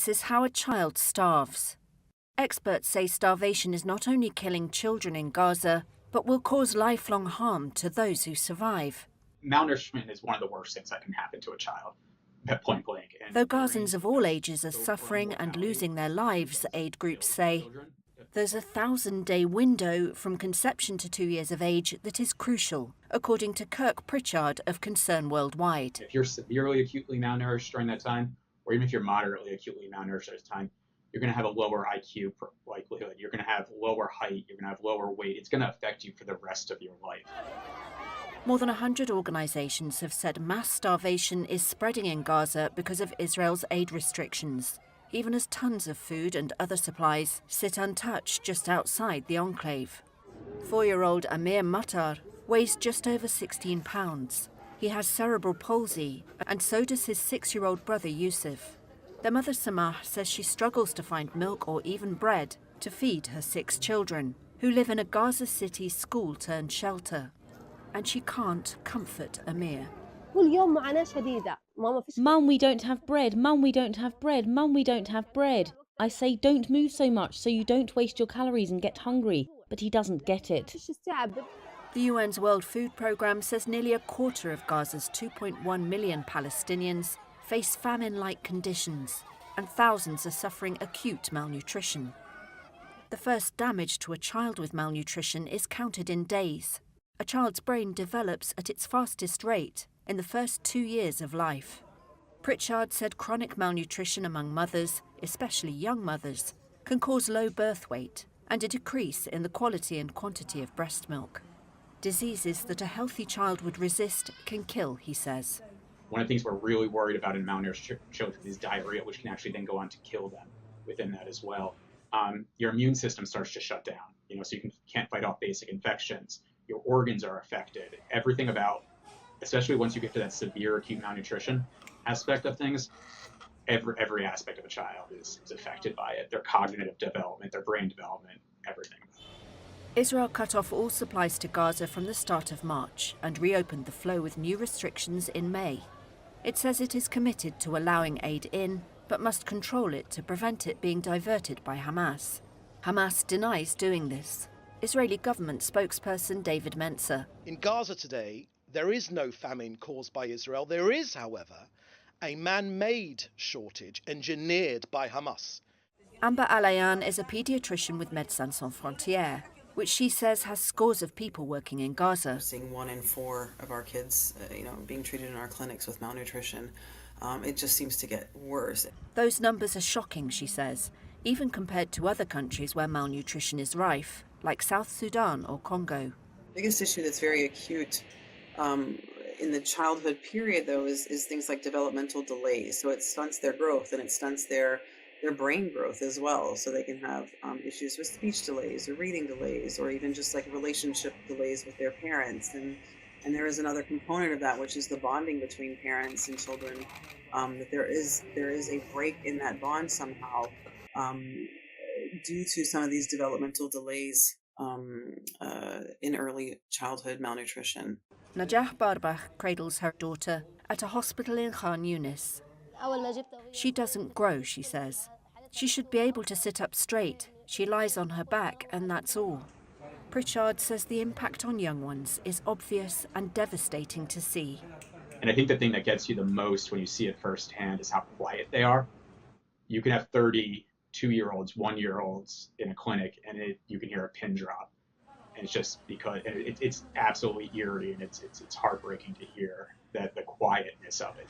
This is how a child starves. Experts say starvation is not only killing children in Gaza, but will cause lifelong harm to those who survive. Malnourishment is one of the worst things that can happen to a child, at point blank. And though Gazans of all ages are suffering and losing their lives, aid groups say, there's a 1,000-day window from conception to 2 years of age that is crucial, according to Kirk Pritchard of Concern Worldwide. If you're severely acutely malnourished during that time, or even if you're moderately acutely malnourished at that time, you're going to have a lower IQ likelihood. You're going to have lower height. You're going to have lower weight. It's going to affect you for the rest of your life. More than 100 organisations have said mass starvation is spreading in Gaza because of Israel's aid restrictions, even as tons of food and other supplies sit untouched just outside the enclave. 4-year-old Amir Matar weighs just over 16 pounds. He has cerebral palsy, and so does his 6-year-old brother Yusuf. Their mother Samah says she struggles to find milk or even bread to feed her 6 children, who live in a Gaza City school-turned-shelter. And she can't comfort Amir. Mum, we don't have bread. Mum, we don't have bread. Mum, we don't have bread. I say don't move so much so you don't waste your calories and get hungry, but he doesn't get it. The UN's World Food Programme says nearly a quarter of Gaza's 2.1 million Palestinians face famine-like conditions, and thousands are suffering acute malnutrition. The first damage to a child with malnutrition is counted in days. A child's brain develops at its fastest rate in the first 2 years of life. Pritchard said chronic malnutrition among mothers, especially young mothers, can cause low birth weight and a decrease in the quality and quantity of breast milk. Diseases that a healthy child would resist can kill, he says. One of the things we're really worried about in malnourished children is diarrhea, which can actually then go on to kill them within that as well. Your immune system starts to shut down, so you can't fight off basic infections. Your organs are affected. Everything about, especially once you get to that severe acute malnutrition aspect of things, every aspect of a child is affected by it. Their cognitive development, their brain development, everything. Israel cut off all supplies to Gaza from the start of March and reopened the flow with new restrictions in May. It says it is committed to allowing aid in, but must control it to prevent it being diverted by Hamas. Hamas denies doing this. Israeli government spokesperson David Mencer. In Gaza today, there is no famine caused by Israel. There is, however, a man-made shortage engineered by Hamas. Amber Alayan is a paediatrician with Médecins Sans Frontières, which she says has scores of people working in Gaza. We're seeing 1 in 4 of our kids, being treated in our clinics with malnutrition. It just seems to get worse. Those numbers are shocking, she says, even compared to other countries where malnutrition is rife, like South Sudan or Congo. The biggest issue that's very acute in the childhood period, though, is things like developmental delays. So it stunts their growth and it stunts their brain growth as well. So they can have issues with speech delays or reading delays, or even just like relationship delays with their parents. And there is another component of that, which is the bonding between parents and children. That there is a break in that bond somehow due to some of these developmental delays in early childhood malnutrition. Najah Barbach cradles her daughter at a hospital in Khan Yunis. She doesn't grow, she says. She should be able to sit up straight. She lies on her back, and that's all. Pritchard says the impact on young ones is obvious and devastating to see. And I think the thing that gets you the most when you see it firsthand is how quiet they are. You can have 30 2-year-olds, 1-year-olds in a clinic, and you can hear a pin drop. And it's just because it's absolutely eerie, and it's heartbreaking to hear that the quietness of it.